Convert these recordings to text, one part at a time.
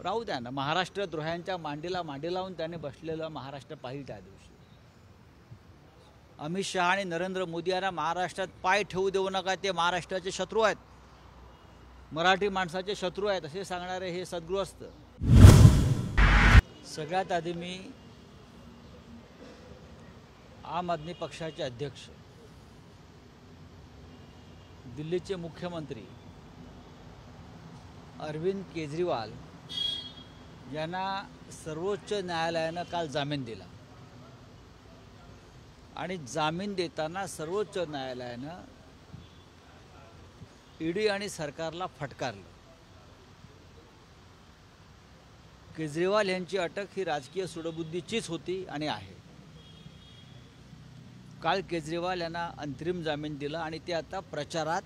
राहू द्या ना, महाराष्ट्रद्रोह्यांच्या मांडीला मांडी लावून त्याने बसलेलं महाराष्ट्र पाहिलं त्या दिवशी. अमित शहा आणि नरेंद्र मोदी यांना महाराष्ट्रात पाय ठेवू देऊ नका, ते महाराष्ट्राचे शत्रू आहेत, मराठी माणसाचे शत्रू आहेत असे सांगणारे हे सद्गृहस्थ. सगळ्यात आधी मी आम आदमी पक्षाचे अध्यक्ष, दिल्लीचे मुख्यमंत्री अरविंद केजरीवाल यांना सर्वोच्च न्यायालयानं काल जामीन दिला आणि जामीन देताना सर्वोच्च न्यायालयानं ईडी आणि सरकारला फटकारलं. केजरीवाल यांची अटक ही राजकीय सूडबुद्धीचीच होती आणि आहे. काल केजरीवाल यांना अंतरिम जामीन दिला आणि ते आता प्रचारात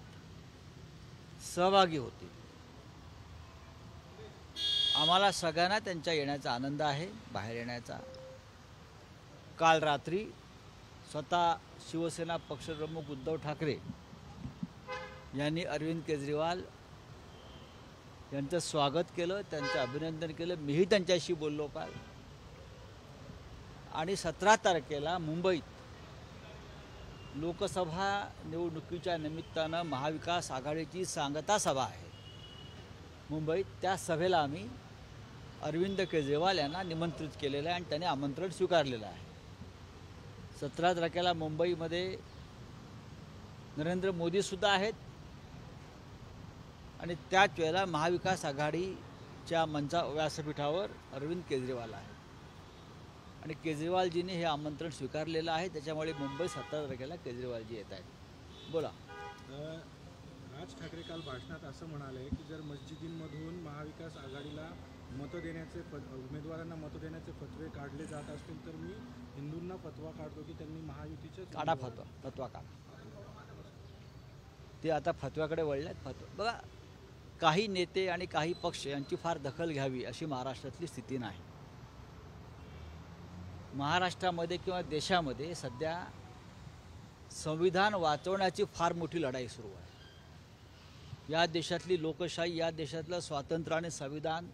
सहभागी होते. आम्हाला सगळ्यांना त्यांच्या येण्याचा आनंद आहे, बाहेर येण्याचा. काल रात्री स्वतः शिवसेना पक्षप्रमुख उद्धव ठाकरे यांनी अरविंद केजरीवाल यांचं स्वागत केलं, त्यांचं अभिनंदन केलं. मीही त्यांच्याशी बोललो काल. आणि 17 तारखेला मुंबईत लोकसभा निवडणुकीच्या निमित्तानं महाविकास आघाडीची सांगता सभा आहे मुंबईत. त्या सभेला आम्ही अरविंद केजरीवाल यांना निमंत्रित केलेलं आहे आणि त्याने आमंत्रण स्वीकारलेलं आहे. 17 तारखेला मुंबईमध्ये नरेंद्र मोदीसुद्धा आहेत आणि त्याच वेळेला महाविकास आघाडीच्या व्यासपीठावर अरविंद केजरीवाल आहे आणि केजरीवालजींनी हे आमंत्रण स्वीकारलेलं आहे. त्याच्यामुळे मुंबई 17 तारखेला केजरीवालजी येत आहेत. बोला. राज ठाकरे काल भाषणात असं म्हणाले की जर मस्जिदींमधून महाविकास आघाडीला उमेदवारांना मतं देण्याचे फतवे काढले जात असतील तर मी हिंदूंना फतवा काढतो की त्यांनी महायुतीचे काढा फतवा काढा. ते आता फतव्याकडे वळले आहेत. फतवा बघा, काही नेते आणि काही पक्ष यांची फार दखल घ्यावी अशी महाराष्ट्रातली स्थिती नाही. महाराष्ट्रामध्ये किंवा देशामध्ये सध्या संविधान वाचवण्याची फार मोठी लढाई सुरू आहे. या देशातली लोकशाही, या देशातलं स्वातंत्र्य आणि संविधान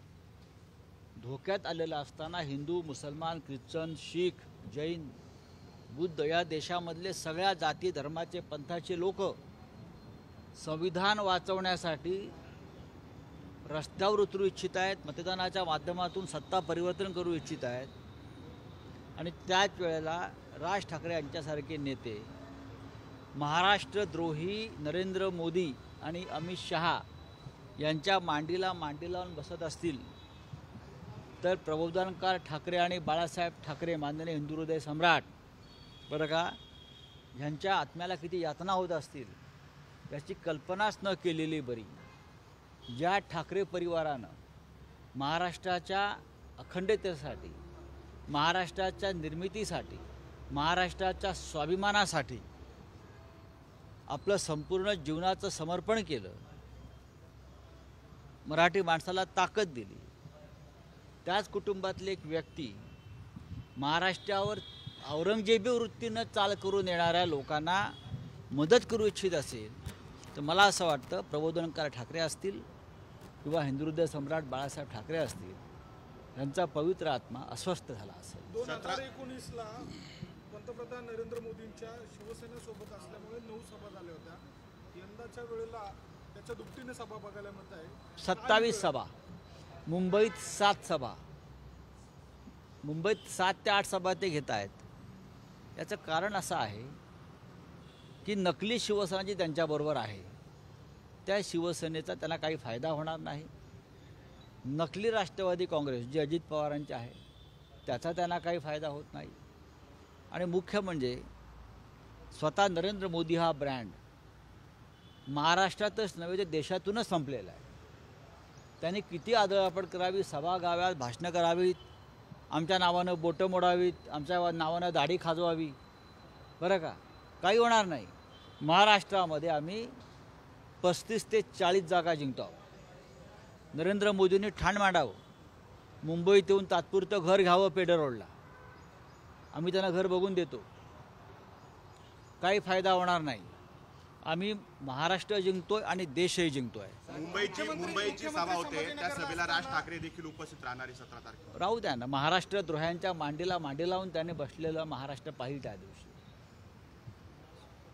धोक्यात आलेलं असताना हिंदू, मुसलमान, ख्रिश्चन, शीख, जैन, बुद्ध या देशामधले सगळ्या जाती धर्माचे पंथाचे लोक संविधान वाचवण्यासाठी रस्त्यावर उतरू इच्छित आहेत, मतदानाच्या माध्यमातून सत्ता परिवर्तन करू इच्छित आहेत. आणि त्याच वेळेला राज ठाकरे यांच्यासारखे नेते महाराष्ट्रद्रोही नरेंद्र मोदी आणि अमित शहा यांच्या मांडीला मांडी लावून बसत असतील तर प्रबोधनकार ठाकरे आणि बाळासाहेब ठाकरे, माननीय हिंदू हृदय सम्राट, बरं का, ह्यांच्या आत्म्याला किती यातना होत असतील याची कल्पनाच न केलेली बरी. ज्या ठाकरे परिवारानं महाराष्ट्राच्या अखंडतेसाठी, महाराष्ट्राच्या निर्मितीसाठी, महाराष्ट्राच्या स्वाभिमानासाठी आपलं संपूर्ण जीवनाचं समर्पण केलं, मराठी माणसाला ताकद दिली, त्याच कुटुंबातले एक व्यक्ती महाराष्ट्रावर औरंगजेबी वृत्तीनं चाल करून येणाऱ्या लोकांना मदत करू इच्छित असेल तर मला असं वाटतं प्रबोधनकार ठाकरे असतील किंवा हिंदू हृदय सम्राट बाळासाहेब ठाकरे असतील, यांचा पवित्र आत्मा अस्वस्थ झाला असेल. 2019ला पंतप्रधान नरेंद्र मोदींच्या शिवसेनेसोबत असल्यामुळे 9 सभा झाल्या होत्या. यंदाच्या वेळेला त्याच्या दुपटीने सभा बघायला मिळत आहे. 27 सभा, मुंबईत 7 सभा, मुंबईत 7 ते 8 सभा ते घेत आहेत. याचं कारण असं आहे की नकली शिवसेना जी त्यांच्याबरोबर आहे त्या शिवसेनेचा त्यांना काही फायदा होणार नाही. नकली राष्ट्रवादी काँग्रेस जी अजित पवारांची आहे त्याचा त्यांना काही फायदा होत नाही. आणि मुख्य म्हणजे स्वतः नरेंद्र मोदी हा ब्रँड महाराष्ट्रातच नव्हे तर देशातूनच संपलेला आहे. त्यांनी किती आदळआपट करावी, सभा गाव्यात भाषणं करावीत, आमच्या नावानं बोटं मोडावीत, आमच्या नावानं दाढी खाजवावी, बरं का, काही होणार नाही. महाराष्ट्रामध्ये आम्ही 35 ते 40 जागा जिंकतो आहोत. नरेंद्र मोदींनी ठाण मांडावं, मुंबईत येऊन तात्पुरतं घर घ्यावं पेडर रोडला, आम्ही त्यांना घर बघून देतो, काही फायदा होणार नाही. आम्ही महाराष्ट्र जिंकतोय आणि देशही जिंकतोय. मुंबईची सभा होते, त्या सभेला राज ठाकरे देखील उपस्थित राहणार आहे 17 तारखेला. राहू द्या ना, महाराष्ट्र द्रोह्यांच्या मांडीला मांडी लावून त्याने बसलेलं महाराष्ट्र पाहिलं त्या दिवशी.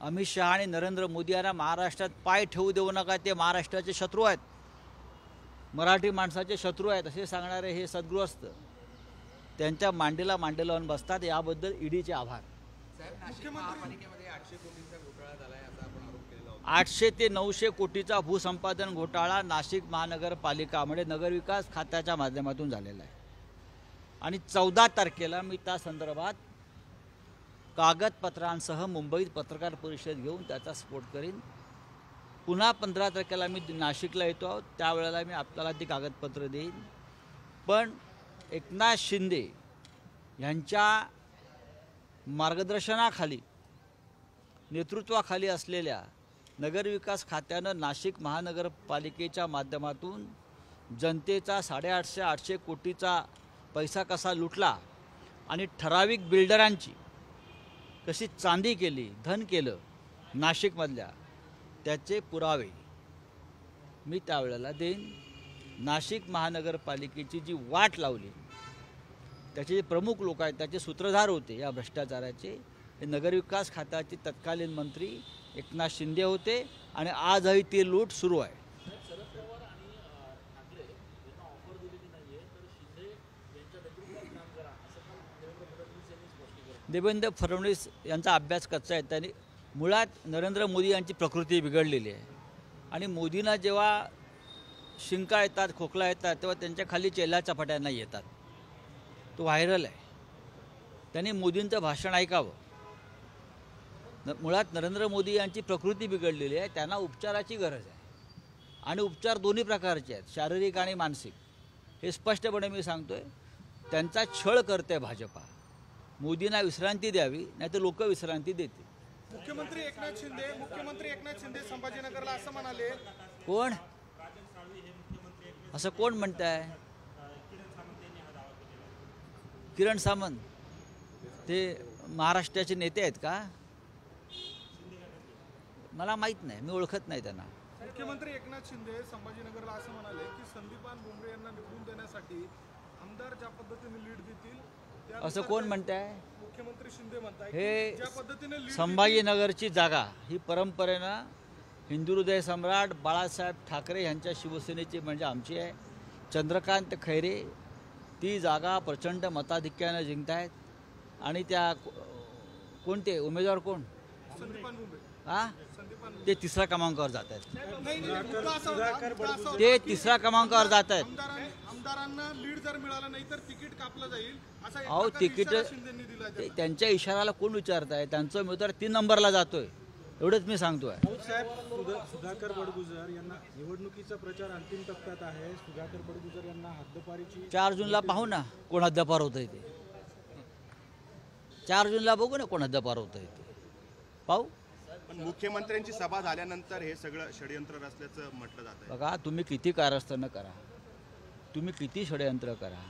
अमित शहा आणि नरेंद्र मोदी यांना महाराष्ट्रात पाय ठेवू देऊ नका, ते महाराष्ट्राचे शत्रू आहेत, मराठी माणसाचे शत्रू आहेत असे सांगणारे हे सद्गृहस्थ त्यांच्या मांडीला मांडी लावून बसतात. याबद्दल ईडीचे आभार. 800 ते 900 कोटीचा भूसंपादन घोटाळा नाशिक महानगरपालिका म्हणजे नगरविकास खात्याच्या माध्यमातून झालेला आहे. आणि 14 तारखेला मी त्या संदर्भात कागदपत्रांसह मुंबईत पत्रकार परिषद घेऊन त्याचा स्फोट करीन. पुन्हा 15 तारखेला मी नाशिकला येतो आहोत, त्यावेळेला मी आपल्याला ती कागदपत्र देईन. पण एकनाथ शिंदे यांच्या मार्गदर्शनाखाली नेतृत्वाखाली असलेल्या नगरविकास खात्यानं नाशिक महानगरपालिकेच्या माध्यमातून जनतेचा 850 कोटीचा पैसा कसा लुटला आणि ठराविक बिल्डरांची कशी चांदी केली, धन केलं नाशिकमधल्या, त्याचे पुरावे मी त्यावेळेला देईन. नाशिक महानगरपालिकेची जी वाट लावली, त्याचे जे प्रमुख लोक आहेत, त्याचे सूत्रधार होते या भ्रष्टाचाराचे, हे नगरविकास खात्याचे तत्कालीन मंत्री एकनाथ शिंदे होते आणि आजही ते लूट सुरू आहे. देवेंद्र फडणवीस यांचा अभ्यास कच्चा आहे. त्यांनी मुळात नरेंद्र मोदी यांची प्रकृती बिघडलेली आहे आणि मोदींना जेव्हा शिंका येतात, खोकला येतात, तेव्हा त्यांच्या खाली चेला चपाट्यांना येतात. तो व्हायरल आहे. त्यांनी मोदींचं भाषण ऐकावं. मुळात नरेंद्र मोदी यांची प्रकृती बिघडलेली आहे, त्यांना उपचाराची गरज आहे आणि उपचार दोन्ही प्रकारचे आहेत, शारीरिक आणि मानसिक. हे स्पष्टपणे मी सांगतोय. त्यांचा छळ करते भाजपा. मोदींना विश्रांती द्यावी, नाही तर लोक विश्रांती देतील. मुख्यमंत्री एकनाथ शिंदे संभाजीनगरला असं म्हणाले. कोण असं कोण म्हणताय? किरण सामंत ते महाराष्ट्राचे नेते आहेत का? मला माहीत नाही, मी ओळखत नाही त्यांना. मुख्यमंत्री एकनाथ शिंदे संभाजीनगरला असं म्हणाले की संदीपान भुमरे यांना निवडून देण्यासाठी आमदार ज्या पद्धतीने लीड देतील असं कोण म्हणताय? मुख्यमंत्री शिंदे म्हणताय हे ज्या पद्धतीने लीड संभाजीनगरची जागा ही परंपरेनं हिंदू हृदय सम्राट बाळासाहेब ठाकरे यांच्या शिवसेनेची म्हणजे आमची आहे. चंद्रकांत खैरे ती जागा प्रचंड मताधिक्यानं जिंकतायत आणि त्या कोणते उमेदवार कोण? संदीपान भुमरे. हां, ते 3ऱ्या क्रमांकावर जात आहेत. नाही, ते 3ऱ्या क्रमांकावर जात आहेत. आमदारांना लीड जर मिळालं नाही तर तिकीट कापलं जाईल असा अहो, तिकीट शिंदेंनी दिला. त्यांच्या इशाराला कोण विचारत आहे? त्यांचा उमेदवार 3 नंबरला जातोय, एवढंच मी सांगतोय. साहेब, सुधाकर बडगुजर यांना निवडणुकीचा प्रचार अंतिम टप्प्यात आहे. सुधाकर बडगुजर यांना हद्दपारीची 4 जूनला पाहू ना कोण हद्दपार होतंय ते. 4 जूनला बघू ना कोण हद्दपार होतंय ते, पाहू. पण मुख्यमंत्र्यांची सभा झाल्यानंतर हे सगळं षडयंत्र रचल्याचं म्हटलं जात आहे. बघा, तुम्ही किती कारस्थानं करा, तुम्ही किती षडयंत्र करा,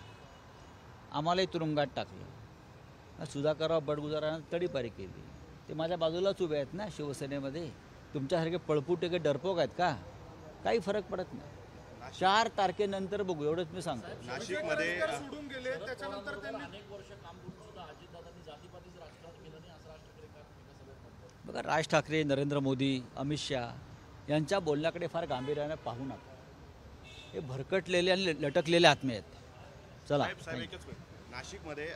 आम्हालाही तुरुंगात टाकलं. सुधाकरराव बडगुजरांना तडीपारी केली. ते माझ्या बाजूलाच उभे आहेत ना शिवसेनेमध्ये. तुमच्यासारखे पळपुटे काही डरपोक आहेत का? काही फरक पडत नाही. 4 तारखेनंतर बघू, एवढंच मी सांगतो. नाशिकमध्ये सोडून गेले त्याच्यानंतर त्यांनी बघा, राज ठाकरे, नरेंद्र मोदी, अमित शहा यांच्या बोलण्याकडे फार गांभीर्याने पाहू नका. हे भरकटलेले आणि लटकलेले आत्मे आहेत. चला. साहेब एकच मिनिट. नाशिकमध्ये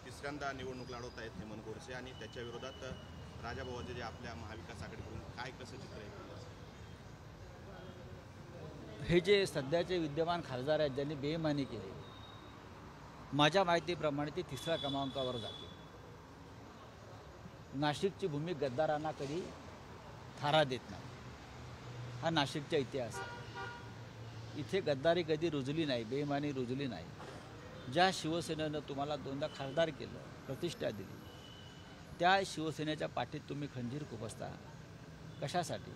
तिसऱ्यांदा निवडणूक लढवत आहेत हेमंत गोडसे आणि त्याच्या विरोधात राजाभाऊचे जे आपल्या महाविकास आघाडीकडून काय कसं चित्र आहे? हे जे सध्याचे विद्यमान खासदार आहेत ज्यांनी बेईमानी केली, माझ्या माहितीप्रमाणे ते 3ऱ्या क्रमांकावर जाते. नाशिकची भूमी गद्दारांना कधी थारा देत नाही. हा नाशिकचा इतिहास आहे. इथे गद्दारी कधी रुजली नाही, बेईमानी रुजली नाही. ज्या शिवसेनेनं तुम्हाला 2दा खासदार केलं, प्रतिष्ठा दिली, त्या शिवसेनेच्या पाठीत तुम्ही खंजीर खुपसता कशासाठी?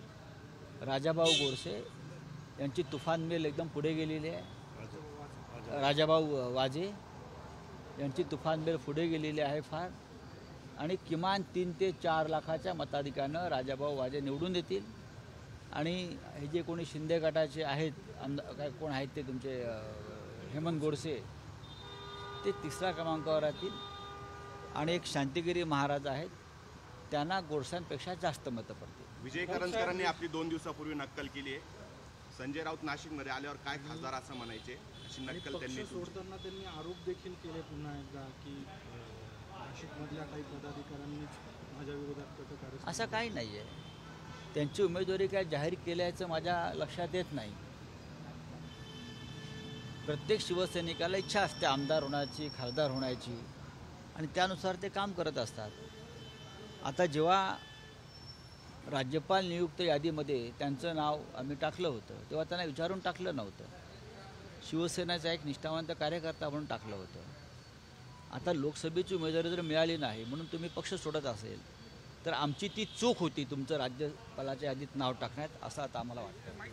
राजाभाऊ गोडसे यांची तुफान मेल एकदम पुढे गेलेली आहे. राजाभाऊ वाजे यांची तुफान मेल पुढे गेलेली आहे फार. आणि किमान 3 ते 4 लाखाच्या मताधिक्यानं राजाभाऊ वाजे निवडून देतील. आणि हे जे कोणी शिंदे गटाचे आहेत काय कोण आहेत ते तुमचे हेमंत गोडसे ते 3ऱ्या क्रमांकावर राहतील. आणि एक शांतिगिरी महाराज आहेत त्यांना गोडसांपेक्षा जास्त मतं पडतील. विजय करंजकरांनी आपली 2 दिवसापूर्वी नक्कल केली आहे. संजय राऊत नाशिकमध्ये आल्यावर काय खासदार असं म्हणायचे अशी नक्कल त्यांनी सोडताना त्यांनी आरोप देखील केले पुन्हा एकदा की नाशिकमधल्या काही पदाधिकाऱ्यांनीच माझ्या विरोधात कटकारस्थान. असं काही नाही आहे. त्यांची उमेदवारी काय जाहीर केल्याचं माझ्या लक्षात येत नाही. प्रत्येक शिवसैनिकाला इच्छा असते आमदार होण्याची, खासदार होण्याची, आणि त्यानुसार ते काम करत असतात. आता जेव्हा राज्यपाल नियुक्त यादीमध्ये त्यांचं नाव आम्ही टाकलं होतं तेव्हा त्यांना विचारून टाकलं नव्हतं. शिवसेनेचा एक निष्ठावंत कार्यकर्ता म्हणून टाकलं होतं. आता लोकसभेची उमेदवारी जर मिळाली नाही म्हणून तुम्ही पक्ष सोडत असेल तर आमची ती चूक होती तुमचं राज्यपालाच्या यादीत नाव टाकण्यात, असं आता आम्हाला वाटतं.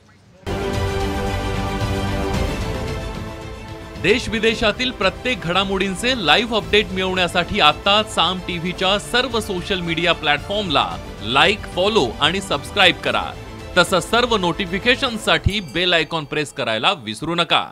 देश विदेशातील प्रत्येक घडामोडींचे लाईव्ह अपडेट मिळवण्यासाठी आता साम टीव्हीच्या सर्व सोशल मीडिया प्लॅटफॉर्मला लाईक, फॉलो आणि सबस्क्राईब करा. तसंच सर्व नोटिफिकेशनसाठी बेल आयकॉन प्रेस करायला विसरू नका.